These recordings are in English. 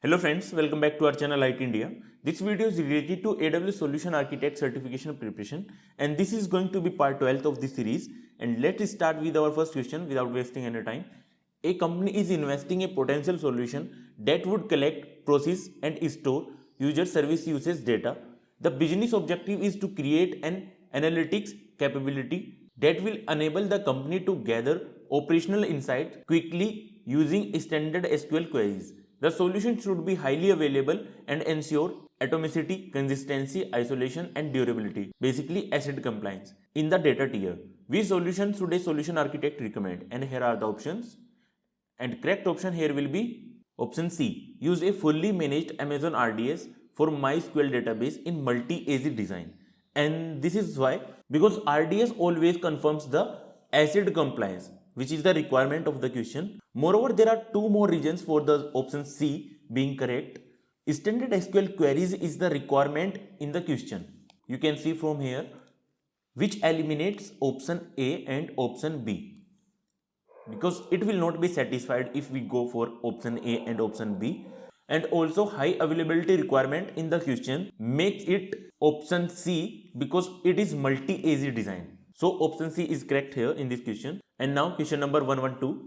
Hello friends, welcome back to our channel IT India. This video is related to AWS Solution Architect Certification Preparation and this is going to be part 12th of this series. And let's start with our first question without wasting any time. A company is investing a potential solution that would collect, process and store user service usage data. The business objective is to create an analytics capability that will enable the company to gather operational insights quickly using standard SQL queries. The solution should be highly available and ensure atomicity, consistency, isolation and durability, basically ACID compliance. In the data tier, which solution should a solution architect recommend? And here are the options. And correct option here will be option C. Use a fully managed Amazon RDS for MySQL database in multi-AZ design. And this is why, because RDS always confirms the ACID compliance, which is the requirement of the question. Moreover, there are two more reasons for the option C being correct. Standard SQL queries is the requirement in the question. You can see from here, which eliminates option A and option B, because it will not be satisfied if we go for option A and option B. And also high availability requirement in the question makes it option C because it is multi-AZ design. So option C is correct here in this question. And now question number 112.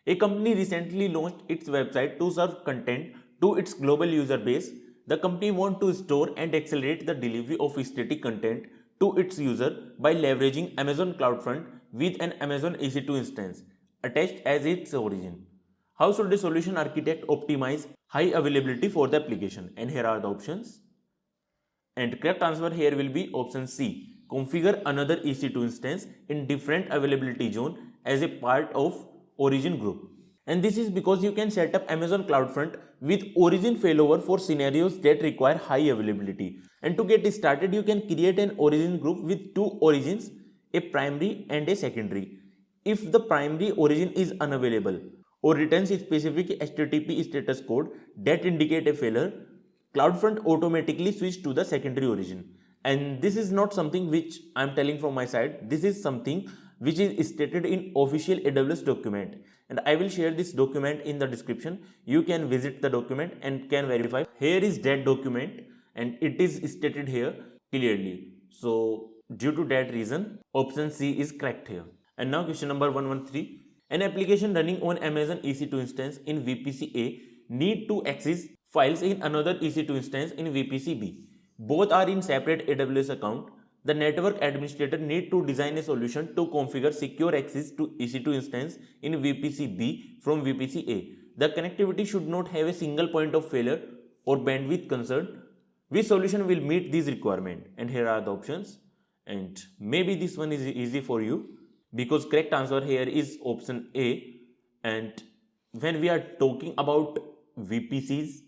A company recently launched its website to serve content to its global user base. The company wants to store and accelerate the delivery of static content to its user by leveraging Amazon CloudFront with an Amazon EC2 instance attached as its origin. How should the solution architect optimize high availability for the application? And here are the options. And correct answer here will be option C. Configure another EC2 instance in different availability zone as a part of origin group. And this is because you can set up Amazon CloudFront with origin failover for scenarios that require high availability. And to get started, you can create an origin group with two origins, a primary and a secondary. If the primary origin is unavailable or returns a specific HTTP status code that indicate a failure, CloudFront automatically switch to the secondary origin. And this is not something which I am telling from my side. This is something which is stated in official AWS document. And I will share this document in the description. You can visit the document and can verify. Here is that document and it is stated here clearly. So due to that reason, option C is correct here. And now question number 113. An application running on Amazon EC2 instance in VPC A need to access files in another EC2 instance in VPC B. Both are in separate AWS account. The network administrator need to design a solution to configure secure access to EC2 instance in VPC B from VPC A. The connectivity should not have a single point of failure or bandwidth concern. Which solution will meet these requirements? And here are the options. And maybe this one is easy for you, because correct answer here is option A. And when we are talking about VPCs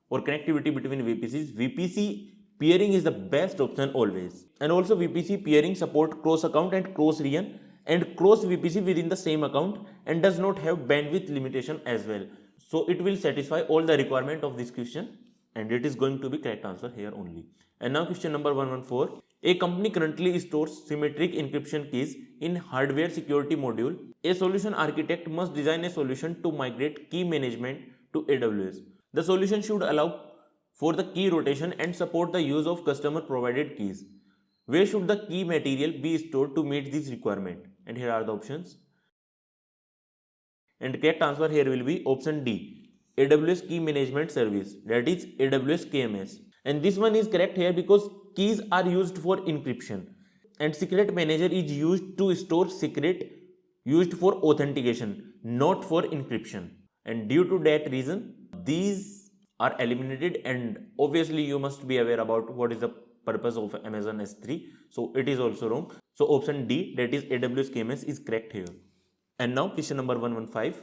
or connectivity between VPCs, VPC peering is the best option always. And also VPC peering support cross account and cross region and cross VPC within the same account and does not have bandwidth limitation as well. So it will satisfy all the requirement of this question and it is going to be correct answer here only. And now question number 114. A company currently stores symmetric encryption keys in hardware security module. A solution architect must design a solution to migrate key management to AWS. The solution should allow for the key rotation and support the use of customer provided keys. Where should the key material be stored to meet this requirement? And here are the options. And correct answer here will be option D, AWS Key Management Service, that is AWS KMS. And this one is correct here because keys are used for encryption and secret manager is used to store secret used for authentication, not for encryption. And due to that reason, these are eliminated and obviously you must be aware about what is the purpose of Amazon S3. So it is also wrong. So option D, that is AWS KMS, is correct here. And now question number 115.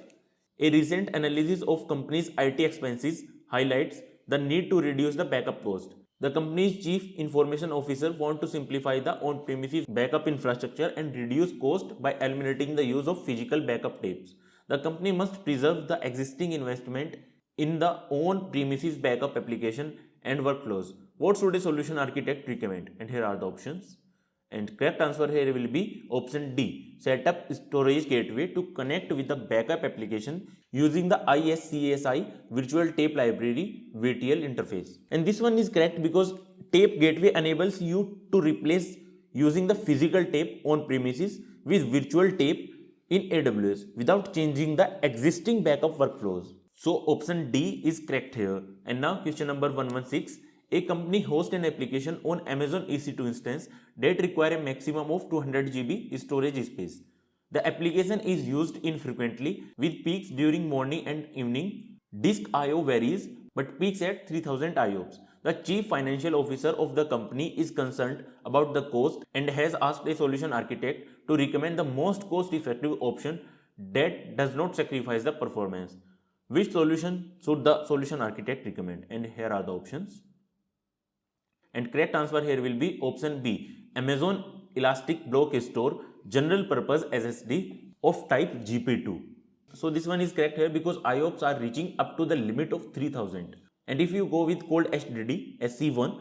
A recent analysis of company's IT expenses highlights the need to reduce the backup cost. The company's chief information officer wants to simplify the on-premises backup infrastructure and reduce cost by eliminating the use of physical backup tapes. The company must preserve the existing investment in the on-premises backup application and workflows. What should a solution architect recommend? And here are the options. And correct answer here will be option D. Set up storage gateway to connect with the backup application using the ISCSI Virtual Tape Library VTL interface. And this one is correct because tape gateway enables you to replace using the physical tape on premises with virtual tape in AWS without changing the existing backup workflows. So option D is correct here. And now question number 116. A company hosts an application on Amazon EC2 instance that require a maximum of 200 GB storage space. The application is used infrequently with peaks during morning and evening. Disk I/O varies but peaks at 3000 IOPS. The chief financial officer of the company is concerned about the cost and has asked a solution architect to recommend the most cost-effective option that does not sacrifice the performance. Which solution should the solution architect recommend? And here are the options. And correct answer here will be option B. Amazon Elastic Block Store General Purpose SSD of type GP2. So this one is correct here because IOPS are reaching up to the limit of 3000. And if you go with cold HDD SC1,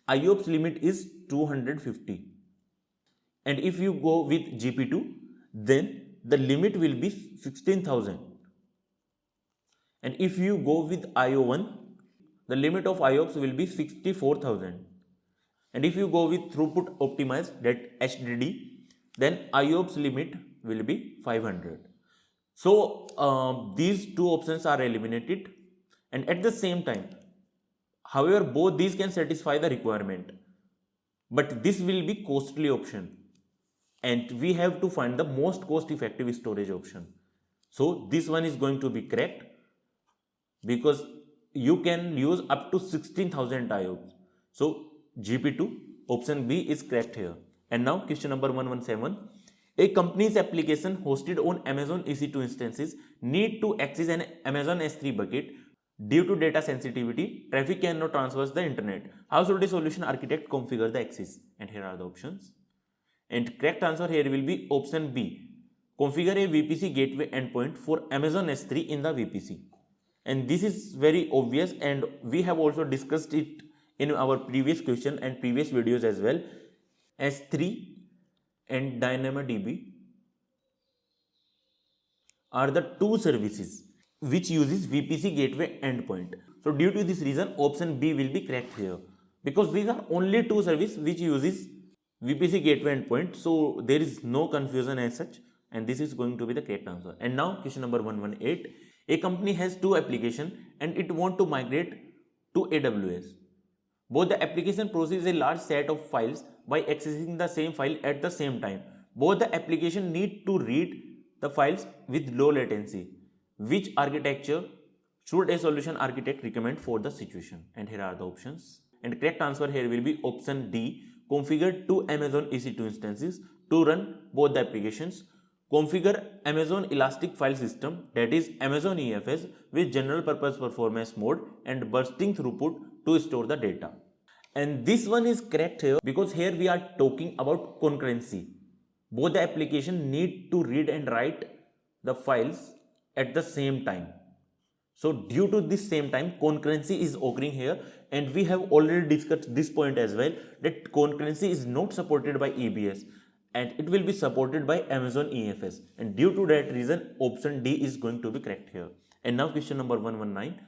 IOPS limit is 250. And if you go with GP2, then the limit will be 16,000. And if you go with IO1, the limit of IOPS will be 64,000. And if you go with throughput optimized, that HDD, then IOPS limit will be 500. So these two options are eliminated, and at the same time, however, both these can satisfy the requirement, but this will be costly option, and we have to find the most cost effective storage option. So this one is going to be correct because you can use up to 16,000 IOPS. So GP2 option B is correct here. And now question number 117. A company's application hosted on Amazon EC2 instances need to access an Amazon S3 bucket. Due to data sensitivity, traffic cannot traverse the internet. How should a solution architect configure the access? And here are the options. And correct answer here will be option B. Configure a VPC gateway endpoint for Amazon S3 in the VPC. And this is very obvious, and we have also discussed it in our previous question and previous videos as well. S3 and DynamoDB are the two services which uses VPC gateway endpoint. So due to this reason, option B will be correct here because these are only two services which uses VPC gateway endpoint. So there is no confusion as such, and this is going to be the correct answer. And now question number 118. A company has two applications and it wants to migrate to AWS. Both the application processes a large set of files by accessing the same file at the same time. Both the application need to read the files with low latency. Which architecture should a solution architect recommend for the situation? And here are the options. And correct answer here will be option D. Configure two Amazon EC2 instances to run both the applications. Configure Amazon Elastic File System, that is Amazon EFS, with general purpose performance mode and bursting throughput to store the data. And this one is correct here because here we are talking about concurrency. Both the application need to read and write the files at the same time. So due to this same time, concurrency is occurring here, and we have already discussed this point as well, that concurrency is not supported by EBS and it will be supported by Amazon EFS, and due to that reason option D is going to be correct here. And now question number 119.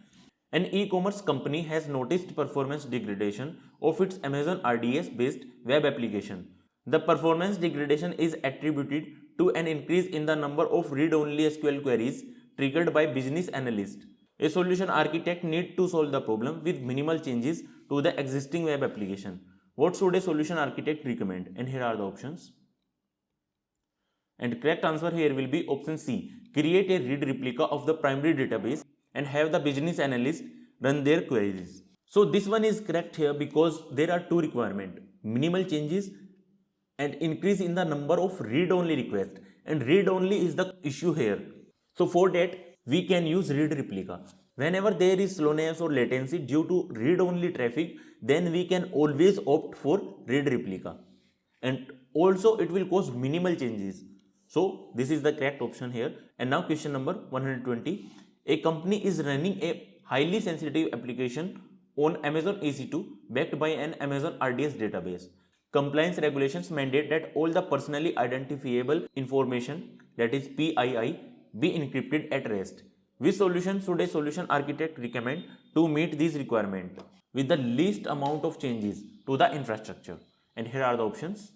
An e-commerce company has noticed performance degradation of its Amazon RDS based web application. The performance degradation is attributed to an increase in the number of read-only SQL queries triggered by business analysts. A solution architect needs to solve the problem with minimal changes to the existing web application. What should a solution architect recommend? And here are the options. And correct answer here will be option C. Create a read replica of the primary database and have the business analyst run their queries. So this one is correct here because there are two requirements: minimal changes and increase in the number of read-only requests. And read-only is the issue here. So for that, we can use read replica. Whenever there is slowness or latency due to read-only traffic, then we can always opt for read replica. And also it will cause minimal changes. So this is the correct option here. And now question number 120. A company is running a highly sensitive application on Amazon EC2 backed by an Amazon RDS database. compliance regulations mandate that all the personally identifiable information, that is PII, be encrypted at rest. Which solution should a solution architect recommend to meet this requirement with the least amount of changes to the infrastructure? And here are the options.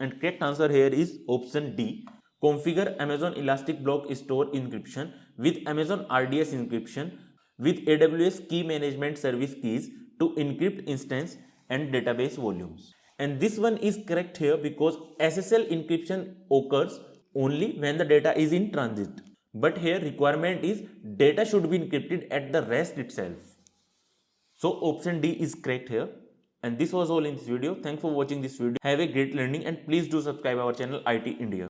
And correct answer here is option D. Configure Amazon Elastic Block Store encryption with Amazon RDS encryption with AWS Key Management Service keys to encrypt instance and database volumes. And this one is correct here because SSL encryption occurs only when the data is in transit. But here requirement is data should be encrypted at the rest itself. So option D is correct here. And this was all in this video. Thanks for watching this video. Have a great learning and please do subscribe our channel IT India.